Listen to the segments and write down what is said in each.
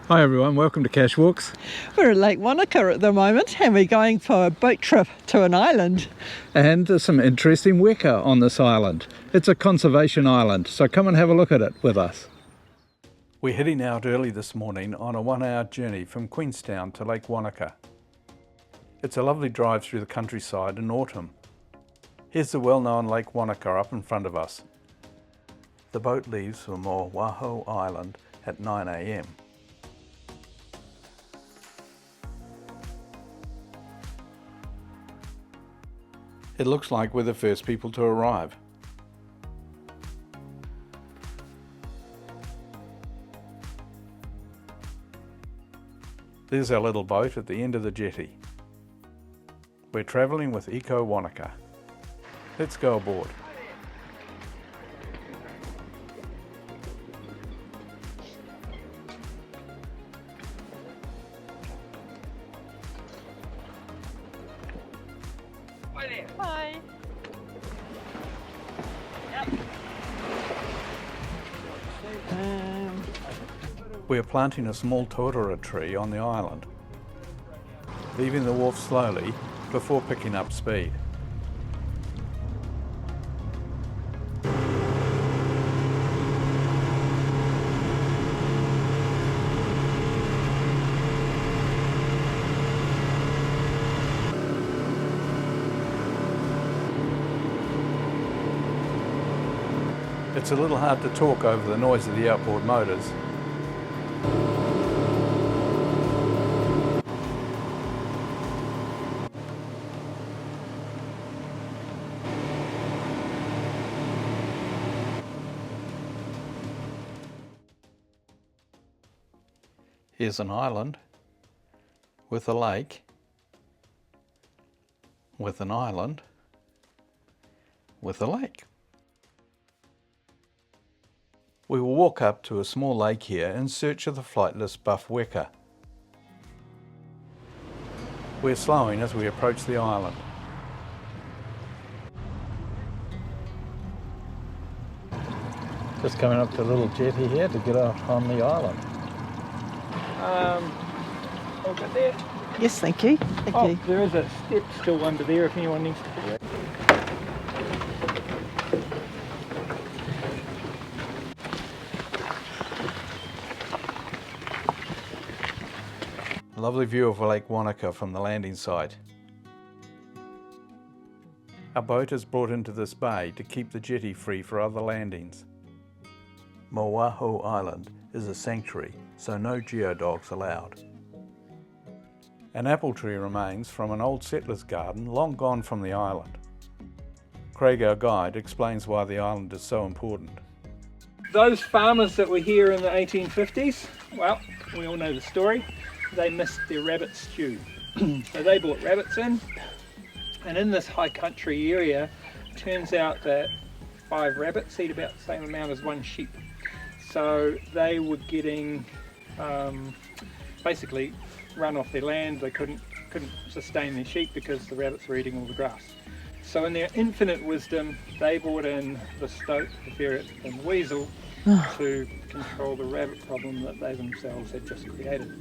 Hi everyone, welcome to Cache Walks. We're at Lake Wanaka at the moment and we're going for a boat trip to an island. And there's some interesting weka on this island. It's a conservation island, so come and have a look at it with us. We're heading out early this morning on a 1-hour journey from Queenstown to Lake Wanaka. It's a lovely drive through the countryside in autumn. Here's the well-known Lake Wanaka up in front of us. The boat leaves for Moawaho Island at 9 a.m. It looks like we're the first people to arrive. There's our little boat at the end of the jetty. We're travelling with Eco Wanaka. Let's go aboard. Hi. We are planting a small totara tree on the island, leaving the wharf slowly before picking up speed. It's a little hard to talk over the noise of the outboard motors. Here's an island with a lake, with an island, with a lake. We will walk up to a small lake here in search of the flightless Buff Weka. We're slowing as we approach the island. Just coming up to a little jetty here to get out on the island. All good there? Yes, thank you. Thank you. There is a step still under there if anyone needs to do it. A lovely view of Lake Wanaka from the landing site. Our boat is brought into this bay to keep the jetty free for other landings. Moawaho Island is a sanctuary, so no geodogs allowed. An apple tree remains from an old settler's garden long gone from the island. Craig, our guide, explains why the island is so important. Those farmers that were here in the 1850s, well, we all know the story. They missed their rabbit stew. So they brought rabbits in, and in this high country area, it turns out that 5 rabbits eat about the same amount as 1 sheep. So they were getting basically run off their land. They couldn't sustain their sheep because the rabbits were eating all the grass. So in their infinite wisdom, they brought in the stoat, the ferret and the weasel to control the rabbit problem that they themselves had just created.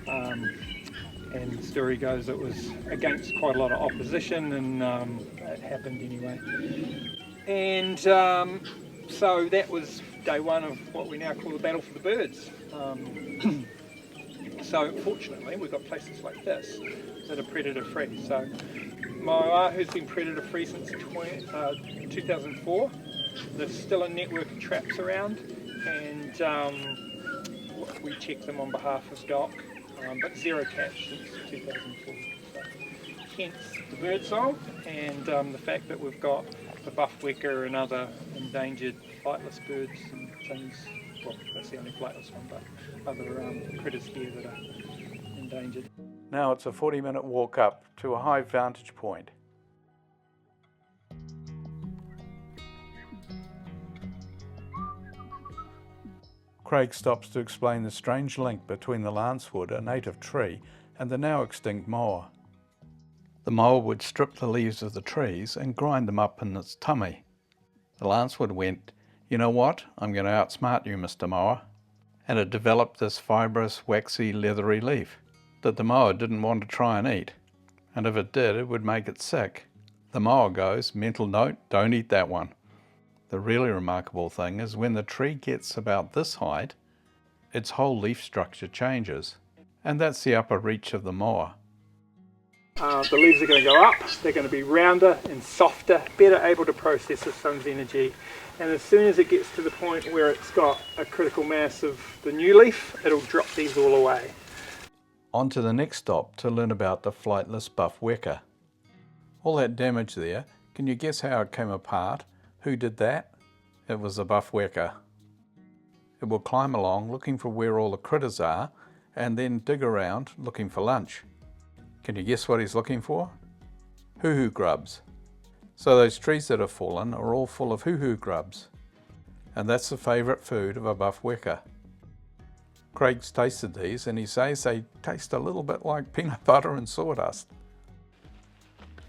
And the story goes it was against quite a lot of opposition, and it happened anyway. And so that was day one of what we now call the battle for the birds. So fortunately we've got places like this that are predator free. So Moawaho's been predator free since 2004. There's still a network of traps around, and we check them on behalf of DOC, but zero catch since 2004. So, hence the bird song and the fact that we've got the Buff Weka and other endangered flightless birds and things. Well, that's the only flightless one, but other critters here that are endangered. Now it's a 40-minute walk up to a high vantage point. Craig stops to explain the strange link between the lancewood, a native tree, and the now extinct moa. The moa would strip the leaves of the trees and grind them up in its tummy. The lancewood went, "You know what? I'm going to outsmart you, Mr. Moa," and it developed this fibrous, waxy, leathery leaf that the moa didn't want to try and eat, and if it did, it would make it sick. The moa goes, mental note, don't eat that one. The really remarkable thing is when the tree gets about this height, its whole leaf structure changes, and that's the upper reach of the moa. The leaves are going to go up, they're going to be rounder and softer, better able to process the sun's energy, and as soon as it gets to the point where it's got a critical mass of the new leaf, it'll drop these all away. On to the next stop to learn about the flightless Buff Weka. All that damage there, can you guess how it came apart? Who did that? It was the Buff Weka. It will climb along looking for where all the critters are and then dig around looking for lunch. Can you guess what he's looking for? Hoo-hoo grubs. So those trees that have fallen are all full of hoo-hoo grubs. And that's the favourite food of a Buff Weka. Craig's tasted these and he says they taste a little bit like peanut butter and sawdust.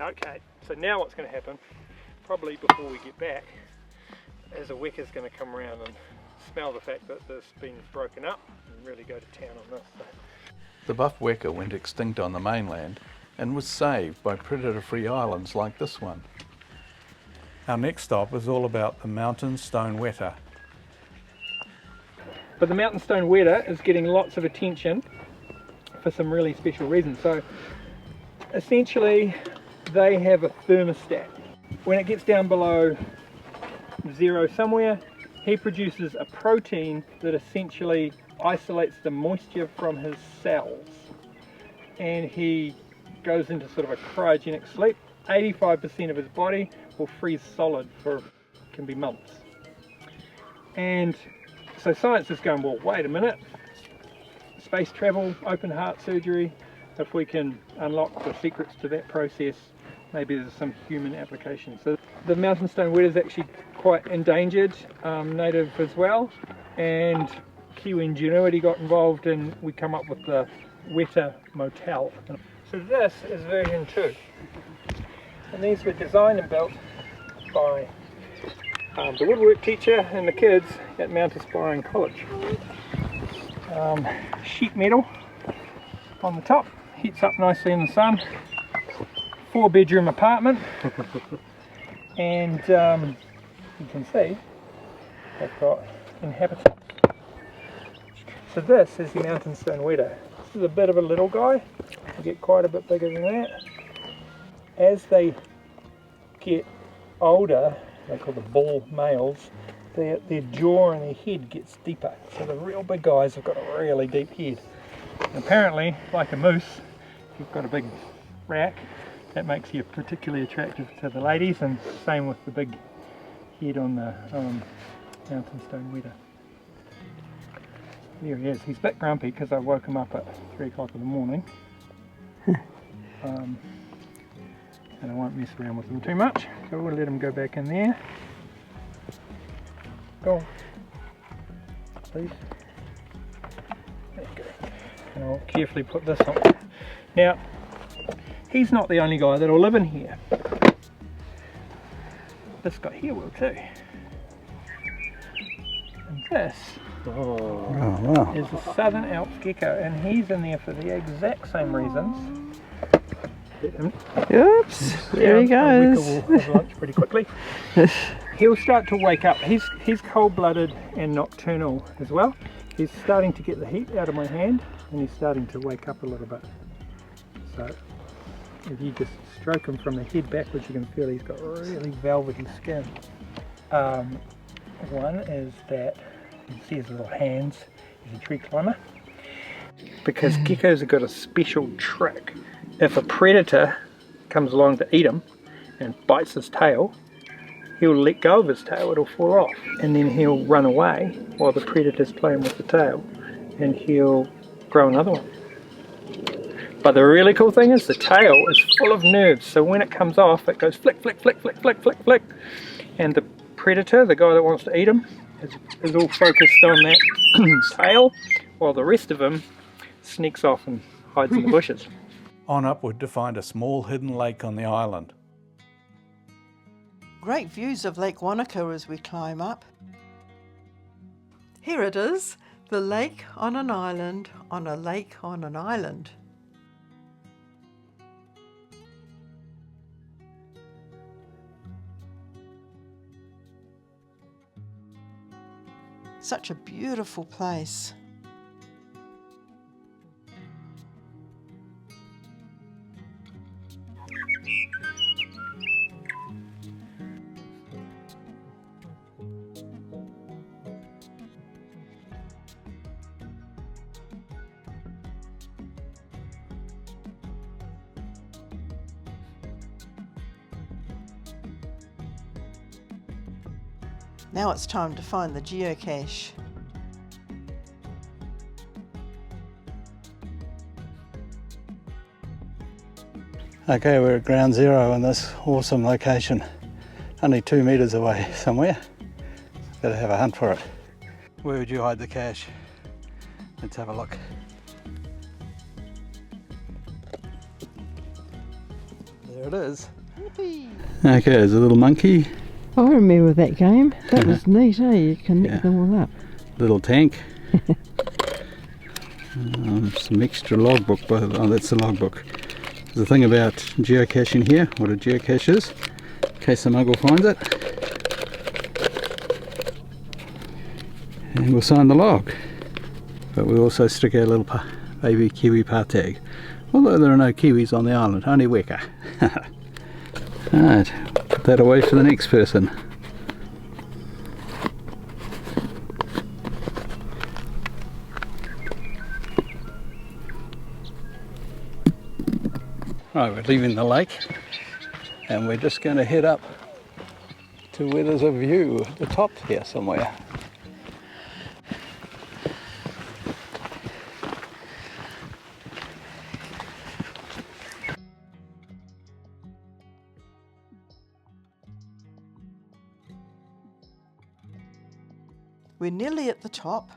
Okay, so now what's going to happen, probably before we get back, is a weka's going to come around and smell the fact that this has been broken up and really go to town on this. So. The Buff Weka went extinct on the mainland and was saved by predator-free islands like this one. Our next stop is all about the mountain stone weta. But the mountain stone weta is getting lots of attention for some really special reasons. So essentially they have a thermostat. When it gets down below zero somewhere, he produces a protein that essentially isolates the moisture from his cells, and he goes into sort of a cryogenic sleep. 85% of his body will freeze solid for, can be months. And so science is going, well, wait a minute, space travel, open heart surgery, if we can unlock the secrets to that process, maybe there's some human application. So the mountain stone weta is actually quite endangered, native as well, and Kiwi Ingenuity got involved and we come up with the Weta Motel. So this is version 2, and these were designed and built by the woodwork teacher and the kids at Mount Aspiring College. Sheet metal on the top, heats up nicely in the sun, 4-bedroom apartment, and you can see they've got inhabitants. So this is the mountain stone weta. This is a bit of a little guy, they get quite a bit bigger than that. As they get older, they're called the bull males, their jaw and their head gets deeper. So the real big guys have got a really deep head. And apparently, like a moose, if you've got a big rack, that makes you particularly attractive to the ladies, and same with the big head on the mountain stone weta. There he is. He's a bit grumpy because I woke him up at 3 o'clock in the morning. And I won't mess around with him too much, so we'll let him go back in there. Go on, please. There you go. And I'll carefully put this on. Now, he's not the only guy that'll live in here. This guy here will too. And this wow. is the Southern Alps gecko, and he's in there for the exact same reasons. Oops, there he goes. We'll have lunch pretty quickly. He'll start to wake up. He's cold-blooded and nocturnal as well. He's starting to get the heat out of my hand, and he's starting to wake up a little bit. So if you just stroke him from the head backwards, you can feel he's got really velvety skin. One is that you can see his little hands. He's a tree climber. Because geckos have got a special trick. If a predator comes along to eat him and bites his tail, he'll let go of his tail, it'll fall off, and then he'll run away while the predator's playing with the tail, and he'll grow another one. But the really cool thing is the tail is full of nerves, so when it comes off it goes flick, flick, flick, flick, flick, flick, flick, and the predator, the guy that wants to eat him, is all focused on that tail, while the rest of him sneaks off and hides in the bushes. On upward to find a small hidden lake on the island. Great views of Lake Wanaka as we climb up. Here it is, The lake on an island on a lake on an island. Such a beautiful place. Now it's time to find the geocache. Okay, we're at ground zero in this awesome location. Only 2 meters away somewhere. Better have a hunt for it. Where would you hide the cache? Let's have a look. There it is. Yippee. Okay, there's a little monkey. I remember that game. That was neat, eh? You connect them all up. Little tank. Some extra logbook. Oh, that's the logbook. There's a thing about geocaching here, what a geocache is, in case the muggle finds it. And we'll sign the log. But we also stick our little baby kiwi par tag. Although there are no kiwis on the island, only Weka. Alright, put that away for the next person. Right, we're leaving the lake and we're just going to head up to where there's a view at the top here somewhere. We're nearly at the top.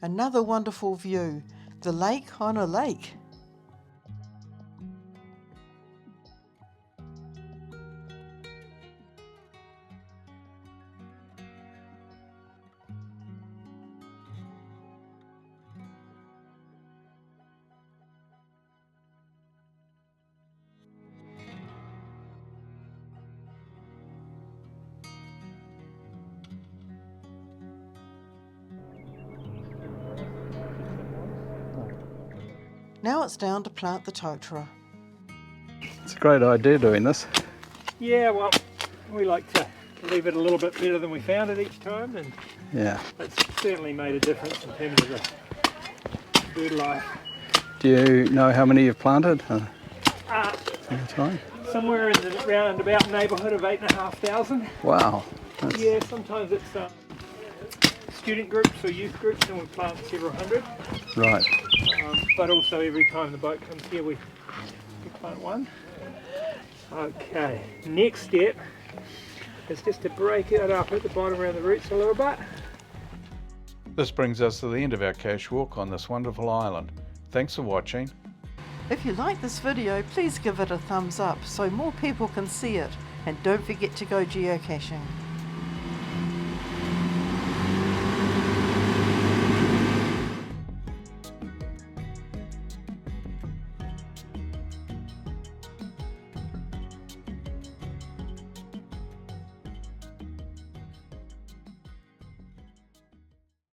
Another wonderful view, the lake on a lake. Now it's down to plant the totara. It's a great idea doing this. Yeah, well, we like to leave it a little bit better than we found it each time, and Yeah. it's certainly made a difference in terms of the bird life. Do you know how many you've planted in the time? Somewhere in the round about neighbourhood of 8,500. Wow. That's, Yeah, sometimes it's student groups or youth groups, and we plant several hundred. right. But also every time the boat comes here, we plant one. Okay, next step is just to break it up at the bottom around the roots a little bit. This brings us to the end of our cache walk on this wonderful island. Thanks for watching. If you like this video, please give it a thumbs up so more people can see it. And don't forget to go geocaching.